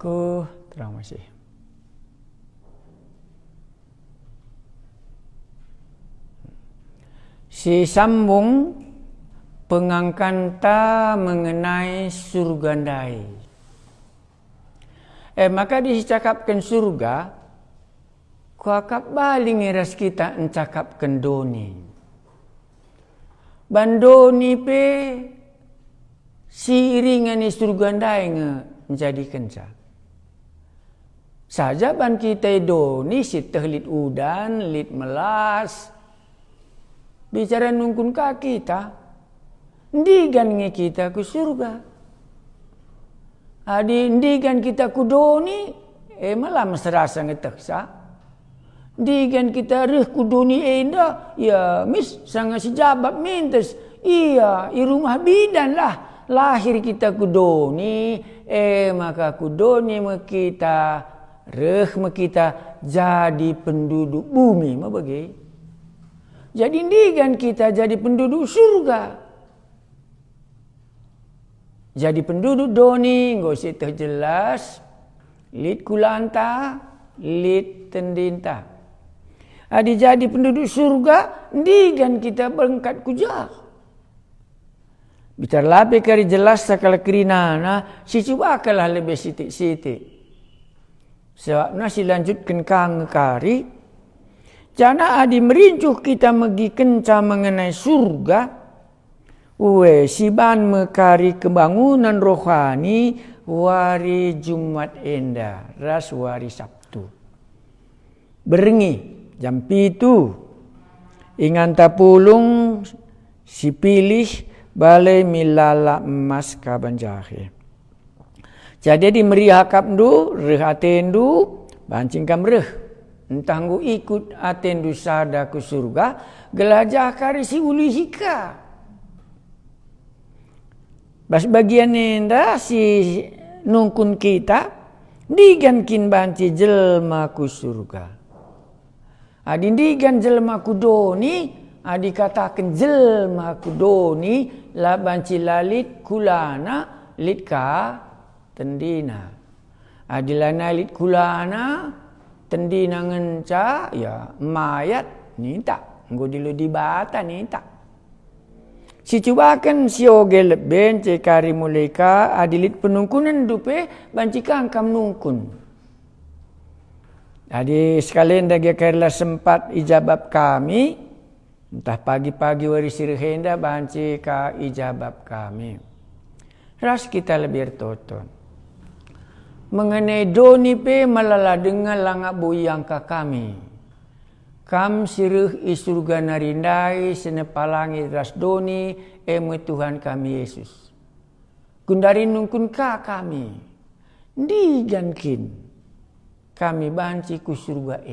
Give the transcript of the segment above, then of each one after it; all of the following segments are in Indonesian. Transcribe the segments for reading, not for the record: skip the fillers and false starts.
Allahu terima kasih. Si sambung pengangkanta mengenai surga ndai. Maka dicakapkan surga, kuakap baling eras kita encakapkan doni. Bandoni pe siiringan ni surga ndai menjadi kenca. Saja ban kita doni sitah lit udan, lit melas. Bicara nungkun kaki kita, ndigan nge kita ke surga. Adi ndigan kita ku doni, malah serasa ngeteksa. Ndigan kita reh ku doni enda, ya mis sangat sejabab mintes. Iya, i rumah bidan lah. Lahir kita ku doni, maka ku doni kita, reh kita jadi penduduk bumi, ma bagi. Jadi ndigan kita jadi penduduk surga. Jadi penduduk doni, nggak usah terjelas. Lit kulanta, lit tendinta. Adi jadi penduduk surga, ndigan kita berangkat kujah. Bicara lebih kari jelas sakala kerinana, si coba kalah lebih sitik-sitik. Sebab nasi lanjutkan kang kari. Jana adi merincuh kita megi kenca mengenai surga. Siban mekari kebangunan rohani wari Jumat enda, ras wari Sabtu. Berengi jam 7. Ingan tapulung si pilih balai milala emas kaban jahe. Jadi di meriah kapdu, reh atendu, bancing kam reh. Entah ngu ikut atendu sada ke surga, gelajah kari si uli hika. Bas bagian enda si nungkun kita, digankin banci jelma ku surga. Adi digan jelma ku doni, adi katakan jelma ku doni, la banci lalit kulana, lit ka tendina. Adi lana lit kulana, tendina ngenca, ya mayat ninta. Ngodilu di bata ninta. Si cubakan si oge leben cekari muleka adilit penungkunan dupe bancikan kam nungkun. Jadi sekalian dagi kerla sempat ijabab kami, entah pagi-pagi wari sirhenda banci ka ijabab kami. Ras kita lebih toton. Mengenai doni pe malala dengan langak buyang ka kami. Kam sirih isurga narindai senepalangi ras doni Tuhan kami Yesus. Gundari nungkun ka kami. Digankin kami banci ku surga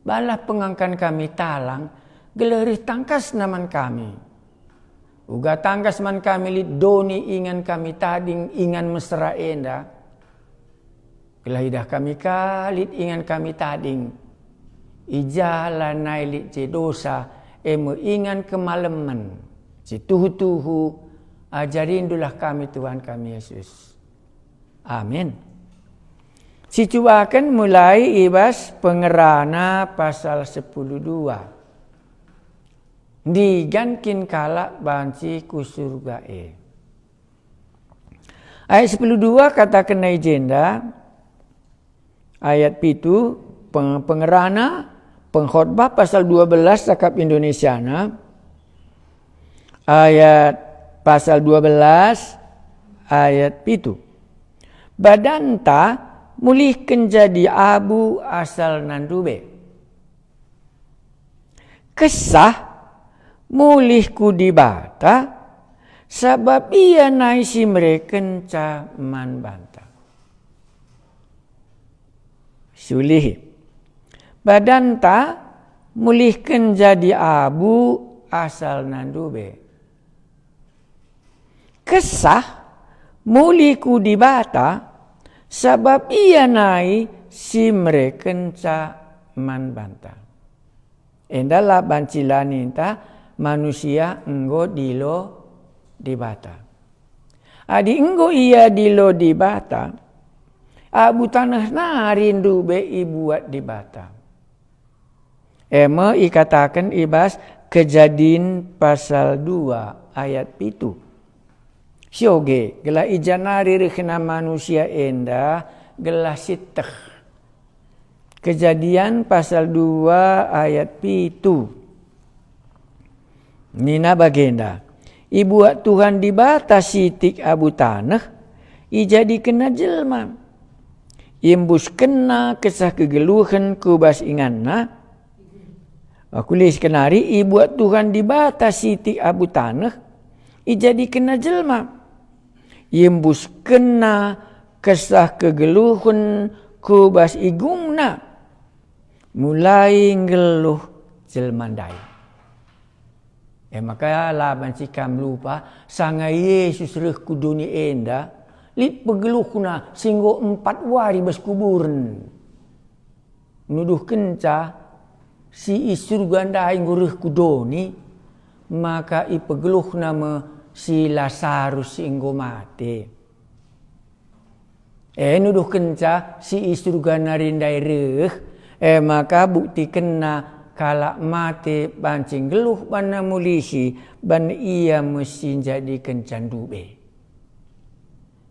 Balah pengangkan kami talang gelerih tangkas naman kami. Uga tangkas man kami lit doni ingan kami tading ingan mesra enda. Gelahidah kami kalit ingan kami tading. Ijalan nailit je dosa ingan kemalaman si tuhu-tuhu ajarindulah kami Tuhan kami Yesus. Amin. Si cuakan mulai ibas pengerana pasal 12. Digankin kalak banci ku surga Ayat 12 katakan jenda. Ayat 7 pengerana pengkhotbah pasal 12 cakap Indonesiana. Ayat pasal 12 ayat 7. Badanta mulihkan jadi abu asal nandube. Kesah mulihku dibata sebab ia naisi mereken caman banta. Sulih. Badanta mulihkan jadi abu asal nandube. Kesah mulihku dibata sebab ia nai si mereken caman banta. Endalah bancilan inta manusia enggo dilo dibata. Adi enggo ia dilo di bata. Abu tanah narindu be ibuat di bata. Ema ikatakan ibas Kejadian pasal 2 ayat 7. Sioge gela ijanari rehna manusia enda gela siteh. Kejadian pasal 2 ayat 7. Nina bagenda. Ibuat Tuhan dibatasi tik abu tanah, ijadi kena jelma. Imbus kena kesah kegeluhan kubas inganna. Aku lis kenari, ibuat Tuhan dibatasi tik abu tanah, ijadi kena jelma. Imbus kena kesah kegeluhan kubas igungna. Mulai ngeluh jelmandai. Maka laban cikam lupa sanga Yesus reh ku dunia enda lit pegeluhna singgo 4 wari bas kuburan. Nuduh kenca si isurga ndai ngureh ku doni maka ipegeluhna me si Lazarus singgo mate. Nuduh kenca si isurga narindai reh maka bukti kena kalak mate bancing geluh bana mulisi ban ia mesti jadi kencandu be.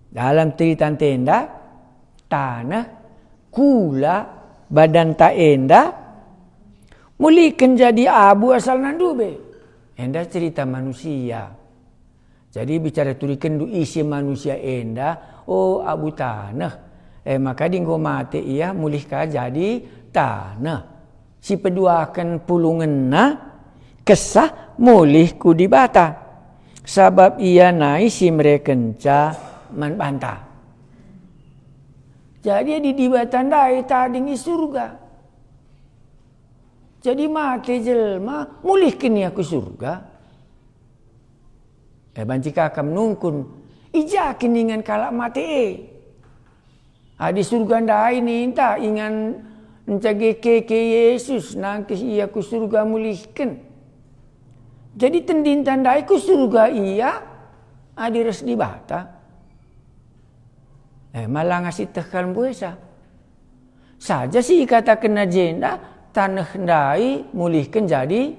Dalam cerita tenda tanah kula badan tak enda mulikan jadi abu asal nandu be. Enda cerita manusia. Jadi bicara turikan du isi manusia enda abu tanah. Maka dinggo mate ia mulihkah jadi tanah. Si peduakan pulungenna kesah mulih ku dibata. Sabab ia naik si merekenca man banta. Jadi di dibatan dai tading surga. Jadi mati jelma mulih kini aku surga. Banci kakam nungkun ijakin ingan kalak mati di surga dai ni tak ingan Encage ke Yesus nangkis ia ku surga mulihkan. Jadi tendin tandai ku surga ia adiras di bata. Malah ngasih tekan buesa. Saja sih katakan agenda tanah ndai mulihkan jadi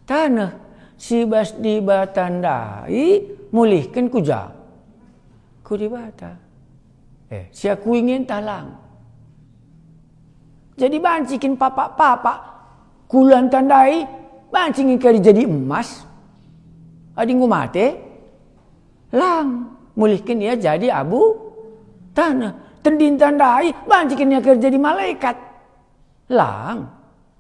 tanah. Si bas di bata ndai mulihkan kuja. Ku di bata. Si aku ingin talang. Jadi bancikin papa-papa kulan tandai bancingin kali jadi emas. Adingku mate lang mulihkan ia jadi abu tanah. Tendin tandai bancikin ia kali jadi malaikat lang.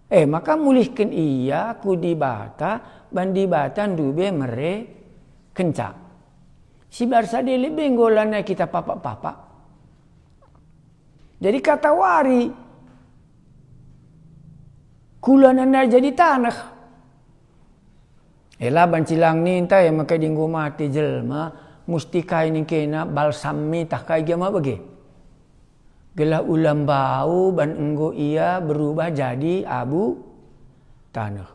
Maka mulihkan ia ku di bata bandi batan dube mere kencang. Si barsa dele benggolannya kita papa-papa. Jadi kata wari kulan anda jadi tanah. Laban cilang ninta maka dinggo mati jelma musti kain kena balsami tak kai gama bagi. Gelah ulam bau ban enggo ia berubah jadi abu tanah.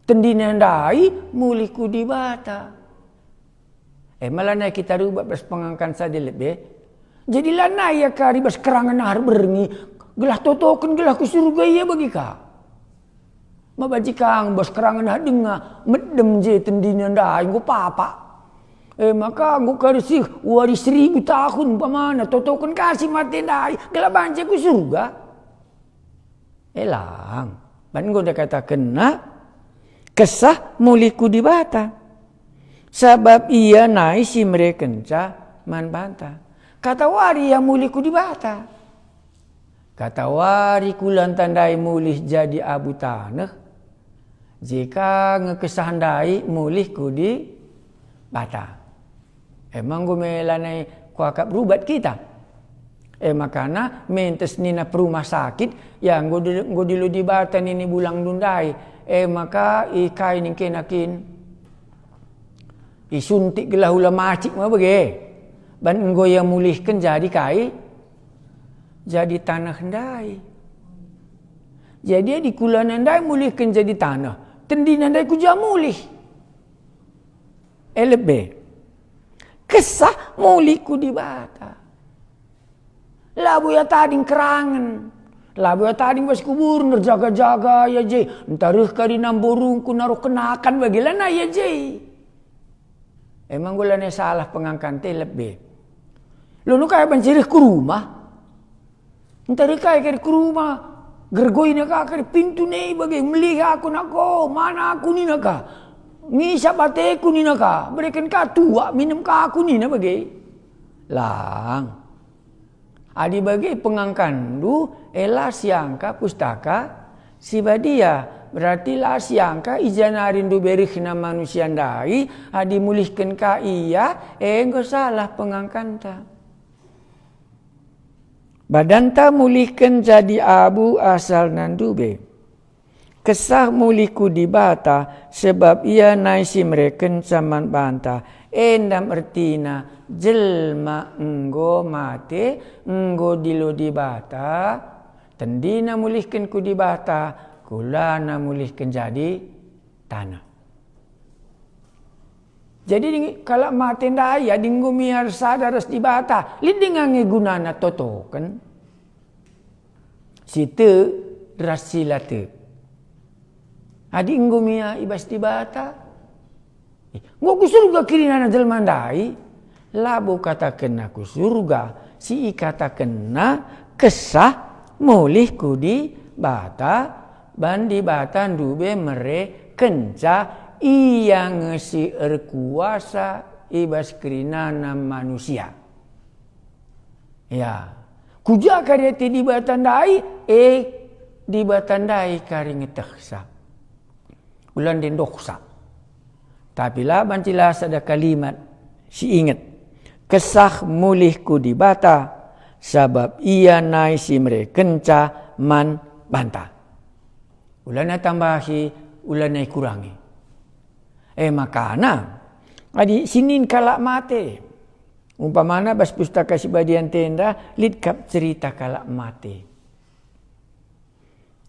Tendina ndai mulih ku di bata. Malana kita rubah bas pengangkan sa dilebe. Jadi lana ya kari bas kerangan har berengi gelah totoken gelah ku surga ia bagi ka. Mabaji kang bos kerangan hadenga medem je tendina ndai nggo papa. Maka nggo karisih wari 1000 tahun pamana totoken kasih mati ndai gelah banje ku surga. Elang ban nggo dah katakan kesah muliku di bata. Sebab ia naik si merekenca man banta. Kata wari yang muliku di bata. Kata wari kulan tandai mulih jadi abu tanah. Jika ngekesahandai mulih ku di bata. Emang gue melanai kuakap berubat kita. Makana mentes nina perumah sakit yang gue dilu di bata nini bulang dundai. Maka ikai ningkenakin isuntik gelah hula macik mah bege. Ban enggo yang mulihkan jadi kai jadi tanah ndai. Jadi di kulan ndai mulihkan jadi tanah. Tendina ndai kuja mulih. LB. Kesah muliku di bata. Labu ya tading kerangan. Labu ya tading bas kubur nerjaga-jaga ya je. Entarih kari namborungku naruh kenakan bagilana ya je. Emang gulanya salah pengangkan lebih. Lu kaya bancirih ke rumah. Entarih kaya kari ke rumah. Gergoi naka kari pintu nih bagi. Melihat aku nako. Mana aku ni naka. Ngisa bateku ni naka. Berikan ka tua minum ka aku ni na bagi. Lang. Adi bagi pengangkandu ela siangka pustaka sibadia berarti la siangka ijanarindu berikhna manusia ndai adi mulihkan ka iya enggo salah pengangkanta badanta mulihkan jadi abu asal nandube kesah mulihku di bata sebab ia naisi mereken caman banta endam ertina jelma enggo mate enggo dilo di bata tendina mulihkan ku di bata kulana mulihkan jadi tanah. Jadi kalau mate ndaya dinggo miar sadaras di bata lidingange gunana totoken situ rasilate adi enggo mia ibas di bata ngoku surga kirina jelma ndai labu katakan aku surga si katakan kesah mulihku di bata bandi bata ndube mere kenca iya ngesi erkuasa ibas kirinana manusia ya kuja kareti di batandai di batandai kari ngeteksa ulan den doksa tapi lah bancilah ada kalimat si ingat kesah mulihku di bata sabab ia nai si merekenca man banta. Ulana tambahi, ulana kurangi. Makana adi sinin kalak mate. Umpamana bas pustaka sibadian tenda litkap cerita kalak mate.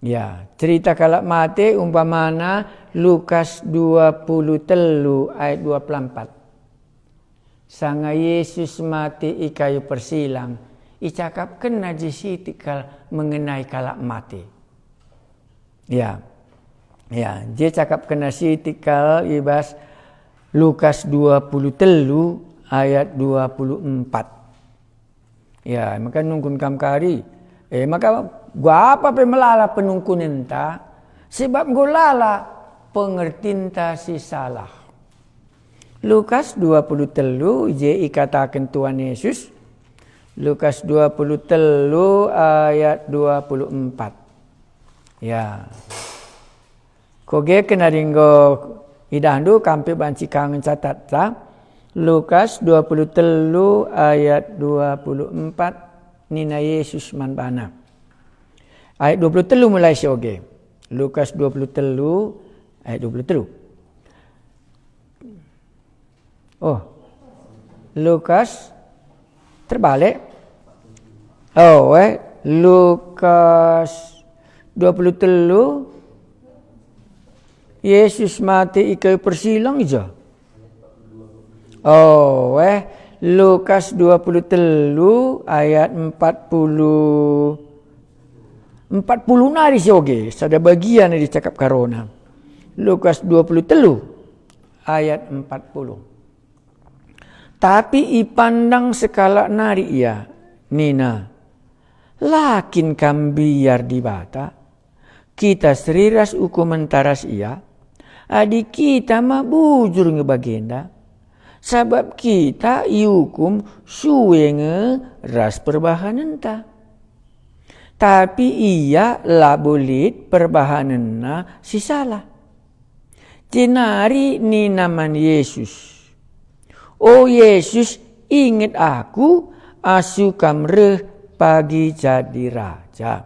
Ya, cerita kalak mate umpamana Lukas 23 ayat 24. Sanga Yesus mati i kayu persilang. Icakapkan najisi tikal mengenai kalak mati. Ya. Ya, dia cakapkan nasi tikal ibas Lukas 23 ayat 24. Ya, maka nungkun kamkari. Maka gua apa pe melala penungkun enta sebab gua lala pengertinta si salah. Lukas 23 je katakan Tuhan Yesus. Lukas 23 ayat 24. Ya. Koge kena ringgo idandu kampe banci kangen catat ta. Lukas 23 ayat 24 nina Yesus manbana. Ayat 23 mulai sioge. Lukas 23 ayat 23. Oh, Lukas terbalik. Oh, Lukas 23 Yesus mati ikai persilang aja. Oh, Lukas 23 ayat 40 nari sioge, sada bagian yang dicakap karona. Lukas 23 ayat 40. Tapi ipandang sekala nari ia, Nina, lakin kambiar di bata, kita seriras ukumentaras ia, adik kita mah bujur ngebagenda, sabab kita iukum suwe ras perbahanan ta. Tapi ia labulit perbahanan si salah. Jenari ni naman Yesus. Oh Yesus, ingat aku asu kamreh pagi jadi raja.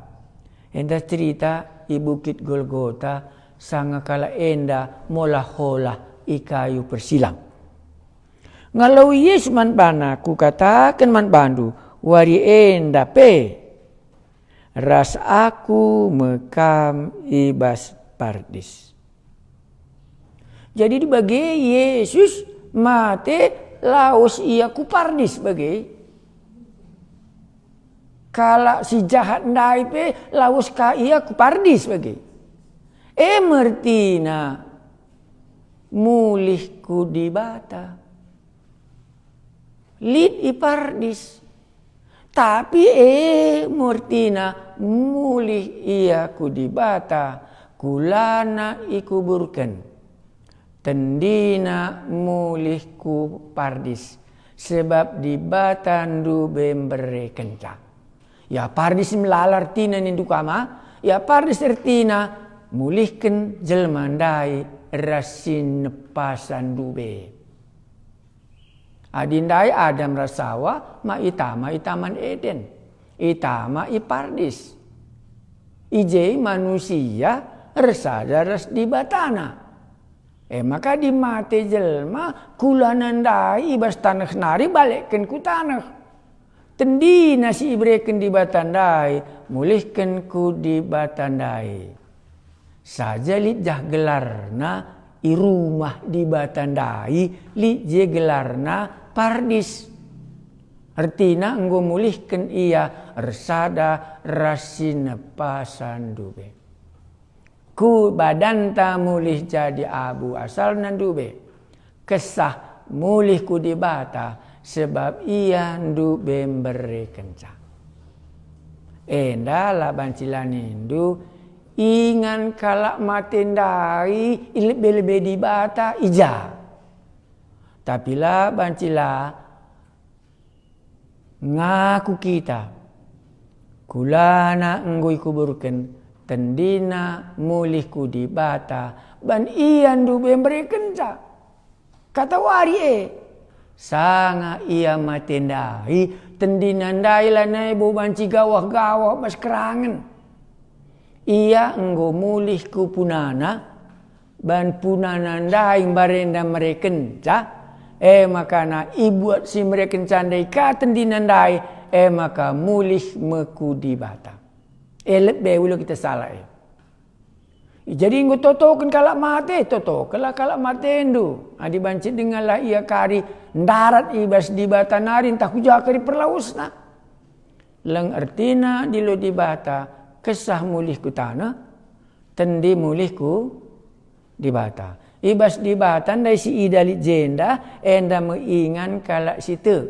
Enda cerita di Bukit Golgota sanga kala enda mola hola ikayu persilang. Ngalau Yesus man bana ku katakan man bandu wari enda pe ras aku mekam ibas pardis. Jadi dibagi Yesus mati laos ia ku pardis bagai. Kalau si jahat ndai pe laos ka ia ku pardis bagai. Mertina mulih ku di bata. Lid i pardis. Tapi murtina mulih ia ku di bata. Kulana ikuburkan. Tendina mulih ku pardis. Sebab di bata ndube mbere kencang. Ya pardis melalar tina nindu kama. Ya pardis ertina mulihkan jelmandai rasin nepasan dube. Adindai Adam rasawa ma itaman Eden. Itama ipardis. Ije manusia resada ras di batana. Maka di mate jelma kulanandai ibas tanah nari balikkan ku tanah. Tendi nasi ibreken di batandai mulihkan ku di batandai. Saja li jah gelarna i rumah di batandai li je gelarna pardis. Artina enggo mulihkan ia resada rasina pasandube. Ku badanta mulih jadi abu asal nandube. Kesah mulih ku di bata sebab ia ndube mbere kencang. Enda bancilan indu ingan kalak matendai ilebe-lebe di bata ija. Tapi bancila ngaku kita kulana enggoi kuburkan tendina mulihku di bata ban ian ndube mbere kencang. Kata wari sanga ia matendai tendinandai lanai bo banci gawah-gawah mas kerangan. Ia enggo mulih ku punana ban punanandai barenda merekenca makana ibuat si merekencandai ka tendinandai maka mulih meku di bata. Lebih ulo kita salah Jadi enggo totokan kalak mate totokanlah kalak mate endu. Adi banci dengarlah ia kari ndarat ibas di bata nari entah kuja kari perlausna. Lang artina dilo di bata kesah mulih ku tanah tendi mulih ku di bata. Ibas di bata ndai si idali jenda enda mengingan kalak situ.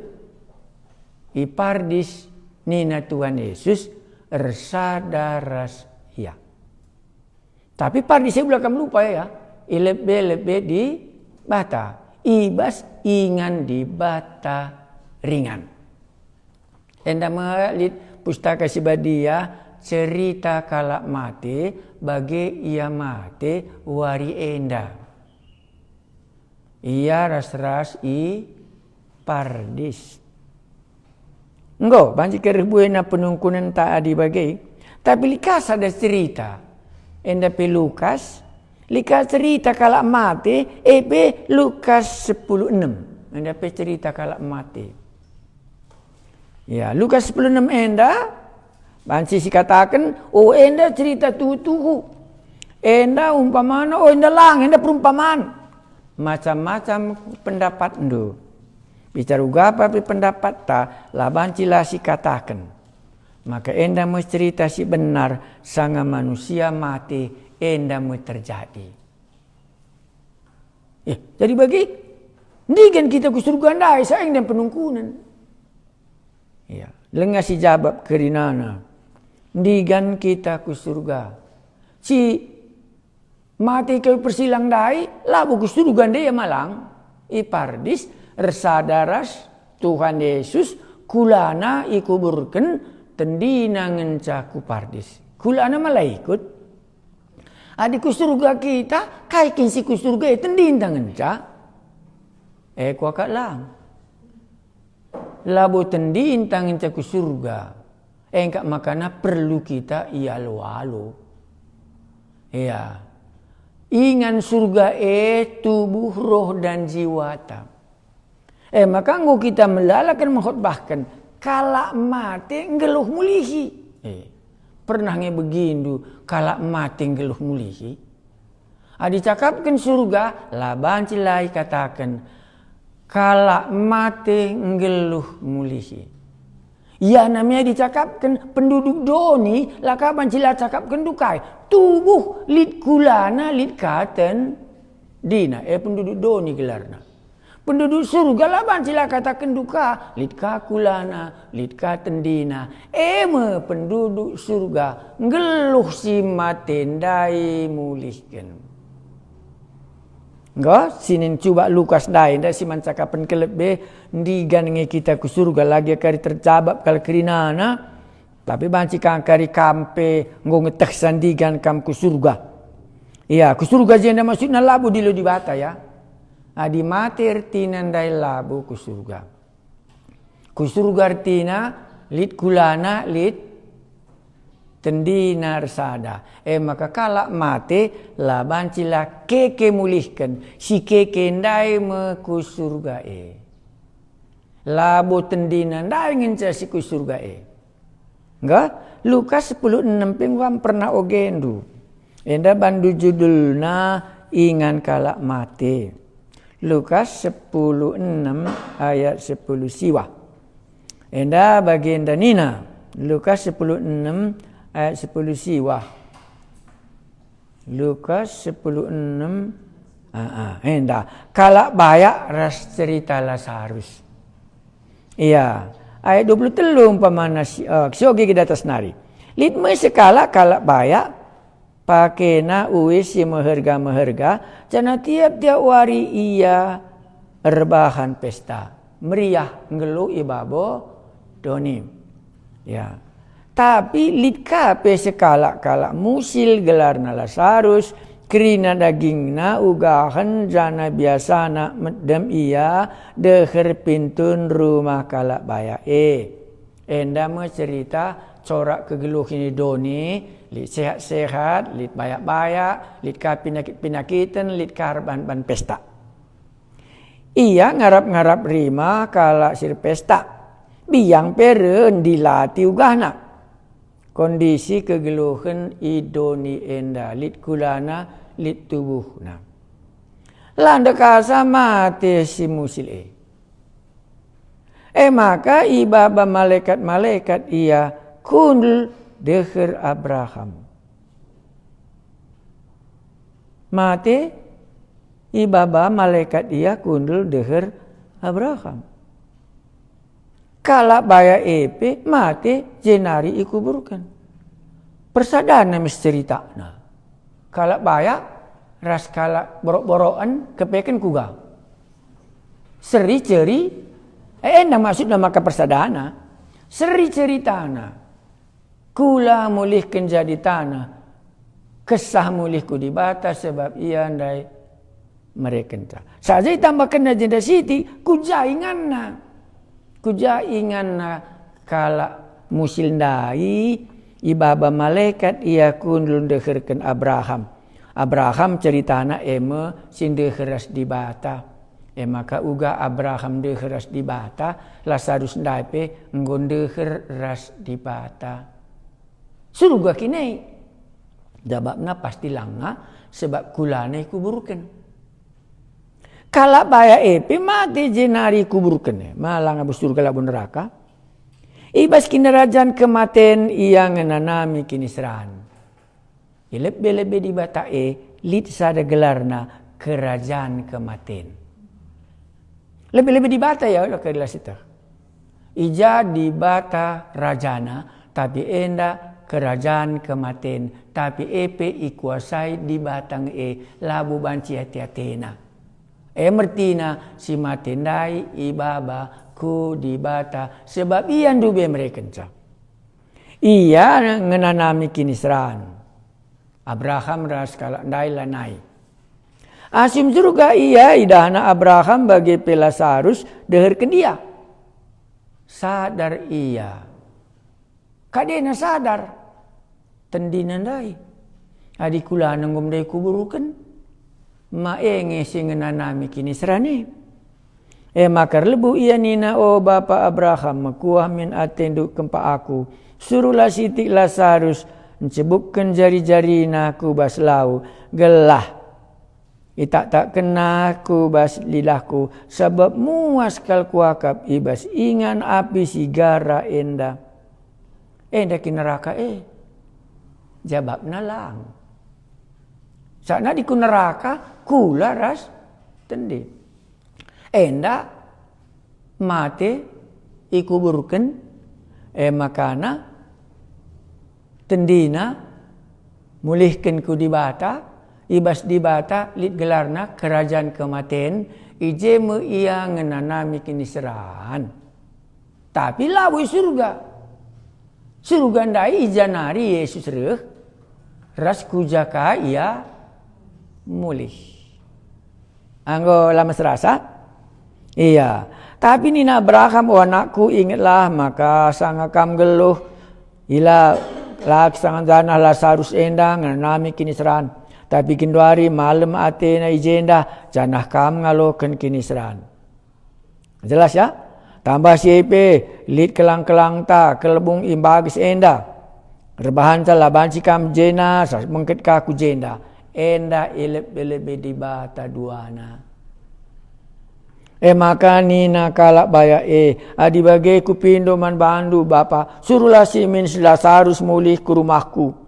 Ipardis nina Tuhan Yesus resadaras ya. Tapi pardisnya belakang lupa ya. Ilebe-lebe di bata. Ibas ingan di bata ringan. Enda melit pustaka Sibadia cerita kalak mate bagi ia mate wari enda. Ia ras-ras i pardis. Enggo banci kerbuena penungkunan tak adi bagi. Tapi likas ada cerita. Enda pe Lukas likas cerita kalak mate Lukas 10:6 enda pe cerita kalak mate ya Lukas 10:6 enda banci si katakan enda cerita tuhu enda umpamana enda lang enda perumpamaan macam-macam pendapat endo bicara apa pendapat ta lah banci lah si katakan. Maka enda mau cerita si benar sanga manusia mati enda mau terjadi. Jadi bagi ndigan kita ku surga ndai saing dan penungkunan. Ya, lengah si jawab kerinana. Ndigan kita ku surga. Si mati kau persilang dai labu ku surga ndai malang. Ipardis resadaras Tuhan Yesus kulana ikuburkan tendina ngencaku pardis. Kulana malah ikut. Adiku surga kita, kaikin si kusurga tendin ngenca. Kuakat lang. Labo tendin ngenca kusurga. Engkak makana perlu kita ialo-alo. Ya. Ingan surga tubuh, roh dan jiwata. Maka nggo kita melalakan mengkhotbahkan kalak mati ngeluh mulihi. Pernah begindu kalak mati ngeluh mulihi. Adi cakapkan surga laban cilai katakan Kala mate ngeluh mulihi. Ya namanya dicakapkan penduduk doni lakaban cila cakapkan dukai. Tubuh lit kulana lit katen dina. Penduduk doni gelarna. Penduduk surga laban cila katakan duka. Lit kakulana lit katen dina. Penduduk surga ngeluh si mate ndai mulihkan. Enggak, sinin coba Lukas dain dah si mancakapan kelebe ndigan nge kita ku surga lagi kari tercabap kal kerinana tapi banci kang kari kampe nggo ngetek sandigan kam ku surga. Iya, ku surga jenda maksudna labu dilo di bata ya. Adi mati artina ndai labu ku surga. Ku surga artina lit kulana lit tendina rasada. Maka kalak mate laban cila keke mulihkan. Si keke ndai me ku surga Labo tendina ndai ngenca si ku surga Enggak? Lukas 10:6 pengwam pernah ogendu. Enda bandu judulna ingan kalak mate. Lukas 10:6 ayat 10 siwa. Enda bagian danina. Lukas 10:6 ayat 10 siwa. Lukas 10:6. Enda kalak bayak ras cerita Lazarus. Iya, ayat 23 umpamana siogi kita atas nari. Litme sekala kalak bayak pakena uis si meherga cana tiap-tiap wari iya rebahan pesta. Meriah ngelu ibabo doni. Ya. Tapi lit kape sekala-kala musil gelarna Lazarus kerina dagingna ugahan jana biasana medem ia deher pintun rumah kalak baya enda mencerita corak kegeluh ini doni lit sehat-sehat lit bayak-bayak lit ka penyakit-penyakitan lit karban-ban pesta. Ia ngarap-ngarap rima kalak sir pesta biang peren dilati ugahna. Kondisi kegeluhan idoni enda lit kulana lit tubuhna. Landa kasa mati si musil maka ibaba malaikat-malaikat ia kundul deher Abraham. Mati ibaba malaikat ia kundul deher Abraham. Kala baya mati jenari ikuburkan. Persadana misceritana. Kala baya ras kala borok-borokan kepeken kuga. Seri ceri maksud nama ke persadana. Seri ceritana. Kula mulihkan jadi tanah. Kesah mulihku di bata sebab ia andai mereka. Saja ditambahkan agenda siti kujainganna. Kujainganna kala musil ndai ibaba malaikat ia kundul deherkan Abraham. Abraham ceritana sindeheras di bata. Maka uga Abraham deheras di bata, Lazarus ndape ngondeheras di bata. Surga kini jawabna pasti langa sebab kulane kuburkan. Kala baya mati jenari kuburkan. Malang abus surga labu neraka. Ibas kinerajan kematen ia ngenanami kinisran. Ilebe-lebe di bata lit sada gelarna kerajaan kematen. Lebih-lebih di bata ya ke kita. Ija di bata rajana tapi enda kerajaan kematen tapi ikuasai di batang labu banci hati-hatina. Mertina si matendai ibaba ku di bata sebab iyan dube mereka. Iya ngenanami kinisran. Abraham ras kala ndai lanai. Asim surga iya idahana Abraham bagi Lazarus deherkan dia. Sadar iya. Kadena sadar. Tendina ndai. Adikula nangum dai kuburukan. Maenge singenanami kinisrani. Makar lebu iya nina bapa Abraham makuah min atendu kempa aku. Suruhlah siti Lazarus mencebukkan jari-jari naku baslau gelah. tak kena ku bas lidahku sebab muas kal kuakap ibas ingan api sigara enda ki neraka jabab nalang sakna di ku neraka kula ras tendi enda mate ikuburken makana tendina mulihkan ku di bata ibas di bata lit gelarna kerajaan kematen ije me ia ngenanami kiniserahan tapi lawi surga ndai ijanari Yesus reh ras kujaka ia mulih anggo lama serasa iya tapi nina Abraham anakku ingatlah maka sangakam geluh ila laksangan dana Lazarus endang ngenanami kiniserahan tapi kinduari malam atena ijenda janah kam ngaloken kinisran. Jelas ya? Tambah CP lit kelang-kelang ta kelebung imbagis enda. Rebahan ta laban cikam jena mengket kaku jenda. Enda ilep-ilep di bata duana. Maka nina kalak baya adi bagi kupindo man bandu bapa suruhlah si min Lazarus mulih ke rumahku.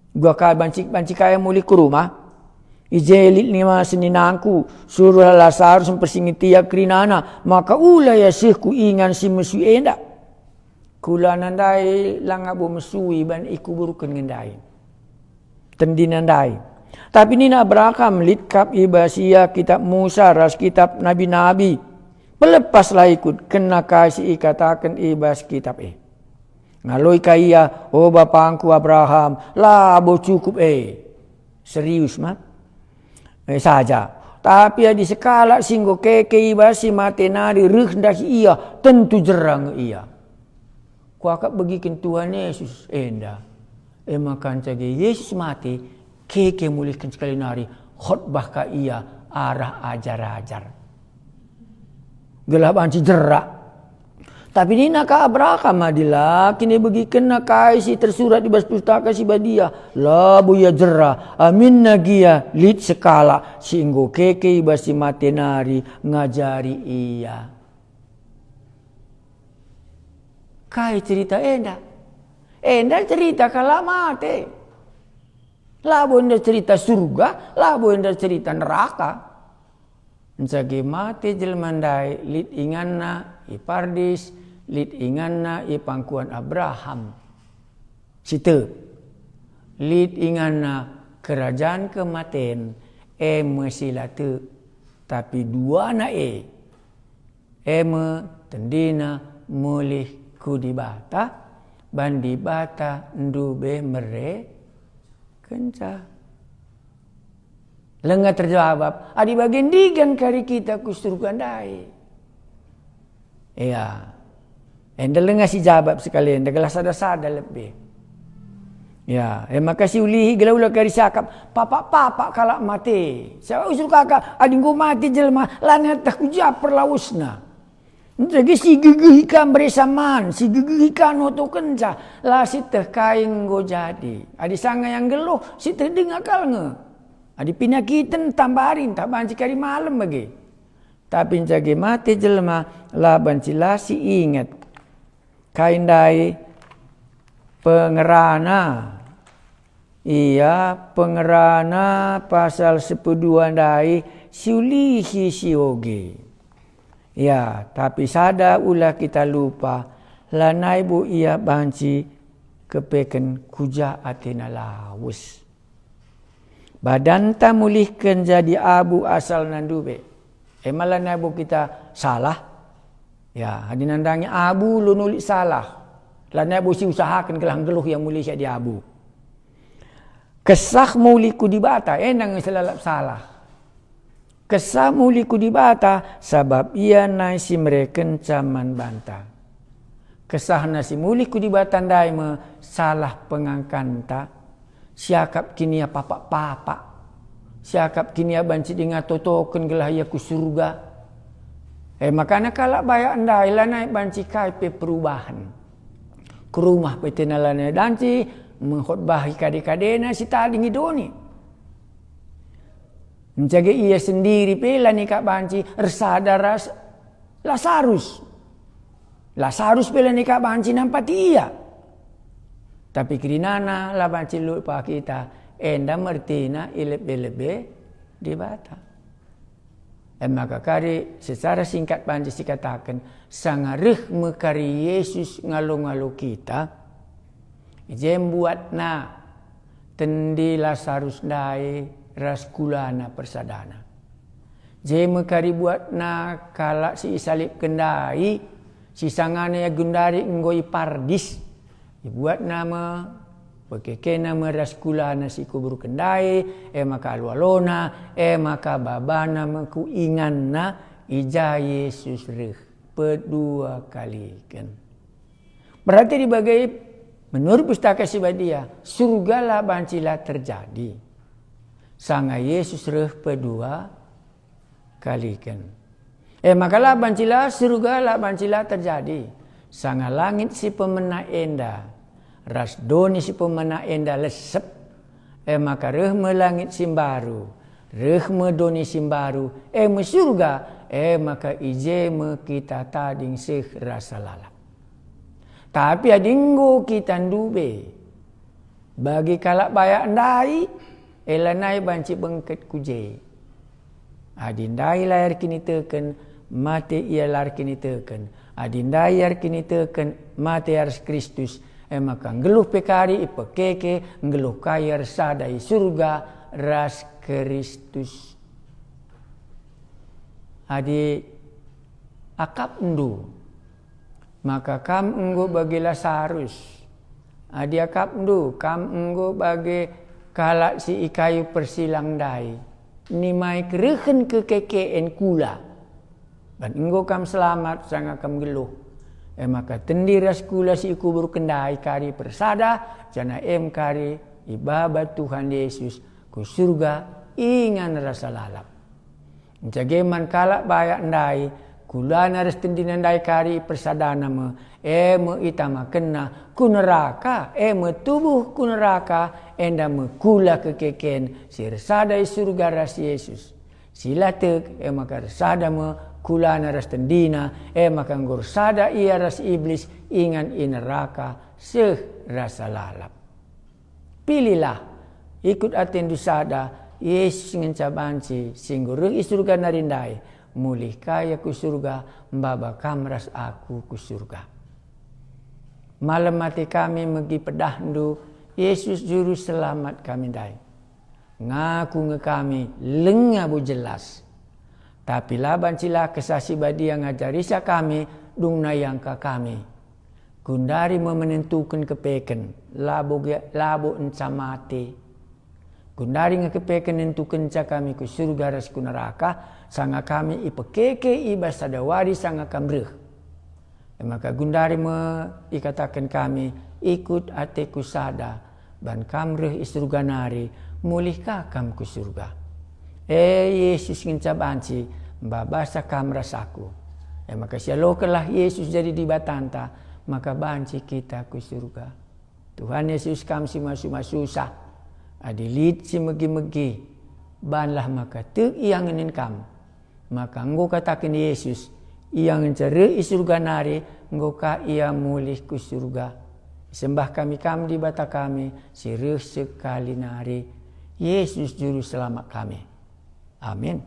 Gua ka banci kaya muli ke rumah. Ijelit lima seninangku. Suruh Lazarus mempersingitia kerinana. Maka ula ya sihku ingan si mesu enda. Kula nandai langabu mesui ban iku burukan ngendai. Tendi nandai. Tapi nina Abraham litkap ibasia kitab Musa ras kitab nabi-nabi. Pelepaslah ikut kena kasih ikatakan ibas kitab ngaloi kaya bapangku Abraham labo cukup serius mah saja tapi di sekala singgo keke ibasi matenari rendah ia tentu jerang ia kuakap bagikan Tuhan Yesus enda makan cage Yesus mati keke mulihkan sekali nari khotbah ka ia arah ajar-ajar gelap anci jerak. Tapi ni nak Abraham adilah kini bagikan nak si tersurat di bas pustaka si badia la buya jera amin nagia lit sekala singgo keke basi matenari ngajari ia kai cerita enda cerita kala mate labo enda cerita surga labo enda cerita neraka njage mate jelmandai lit inganna ipardis lit inganna pangkuan Abraham situ lit inganna kerajaan kematen mesilatu tapi dua na tendina mulih kudibata bandi bata ndube mere kenca lenga terjawab adi bagian digan kari kita kusurgandai enda lenga si jawab sekalian enda gelas sada lebih makasih ulihi gelaula kari sakap papa kalak mati saya usul kakak adingku mati jelma lanat tak kujap perlausna jadi si gigi ikan beresaman si gigi ikan oto kenca lah si teh kain go jadi adi sanga yang geluh si teh dengakal nge adi pinyakitan tambarin tak banci kari malam bagi tapi jage mati jelma lah banci lah si ingat kain dai pengerana pengerana pasal 12 dai siulihi sioge tapi sada ulah kita lupa lanai bu ia banci kepeken kuja atena lawus badan ta mulihkan jadi abu asal nandube malanai bu kita salah hadinandangi abu lu nulis salah lanai bu si usahakan kelang geluh yang mulih di abu kesah muliku dibata nang selalap salah kesah muliku dibata sabab ia nasi mereken caman banta kesah nasi muliku dibata ndai me salah pengangkanta siakap kini papa siakap kini banci dengan totoken gelah ia ku surga makanya kalau bayak ndai lanai banci kai pe perubahan ke rumah petena lanai danci mengkhotbahi kade-kadena si tadi ngidoni Menjaga ia sendiri pela ni kak banci resada Lazarus. Lazarus pela ni kak banci nampak ia. Tapi kirinana la banci lupa kita enda mertina ilebe di bata. Maka kari secara singkat banci dikatakan sangarih mekari Yesus ngalu-ngalu kita. Jem buat na tendi Lazarus dai ras kulana persadana. Jem mekari buat na kalak si salib kendai si sangane ya gundari ngoi pardis. Buat nama Pekeke nama raskulana si kubur kendai, maka alwalona, maka babana maku inganna ija Yesus reh pedua kali kan. Berarti dibagai menurut pustaka Sibadia, surga lah bancilah terjadi. Sanga Yesus reh pedua kali kan. Maka lah bancilah surga lah bancilah terjadi. Sanga langit si pemena enda. Ras doni si pemana enda lesep, maka rehme langit simbaru, rehme doni simbaru, me surga, maka ijeme kita tading seh rasa lalap. Tapi adinggo kita ndube, bagi kalak bayak ndai, elanai banci bengket kuje. Adindai layar kini teken, mati ia lar kini teken. Adindai lar kini teken, mati ars Kristus. Maka ngeluh pekari ipekeke ngeluh kaya sadai surga ras Kristus. Adi akap ndu maka kam enggo bagi Lazarus. Adi akap ndu kam enggo bagi kalak si ikayu persilang dai. Nimai kerehen kekekeen kula. Dan enggo kam selamat sanga kam geluh. Maka tendiras kula si kubur kendai kari persada jana kari ibabat Tuhan Yesus ku surga ingan rasa lalap. Jageman kalak bayak ndai kula naras tendinan dai kari persada nama itama kena ku neraka tubuh ku neraka enda kula kekeken si resada surga ras Yesus. Sila tek maka resada kula naras tendina maka ngor sada ia ras iblis ingan neraka seh rasa lalap. Pilihlah ikut atendu sada Yesus ngencabanci singgur surga narindai mulih kaya ku surga mbaba kamras aku ku surga. Malam mati kami megi pedahdu Yesus juru selamat kami dai. Ngaku ngekami lengabu jelas. Tapi laban cila kesasi badia ngajarisa kami dung nayangka kami. Gundari menentukan kepeken labo encamate. Gundari ngekepeken nentukan ca kami ku surga ras ku neraka sanga kami ipekeke ibas sadawari sanga kamreh. Maka gundari ikatakan kami ikut ateku sada ban kamreh isurga nari mulihkah kam ku surga. Yesus ngencabanci babasa kamrasaku. Maka sialokelah Yesus jadi di batanta maka banci kita ku surga. Tuhan Yesus kam si susah. Adilit si megi-megi banlah maka tek yang inin kam. Maka engkau katakan Yesus yang mencari surga nari engkau ka ia mulih ku surga. Sembah kami di bata kami sirih sekali nari Yesus juru selamat kami. Amin.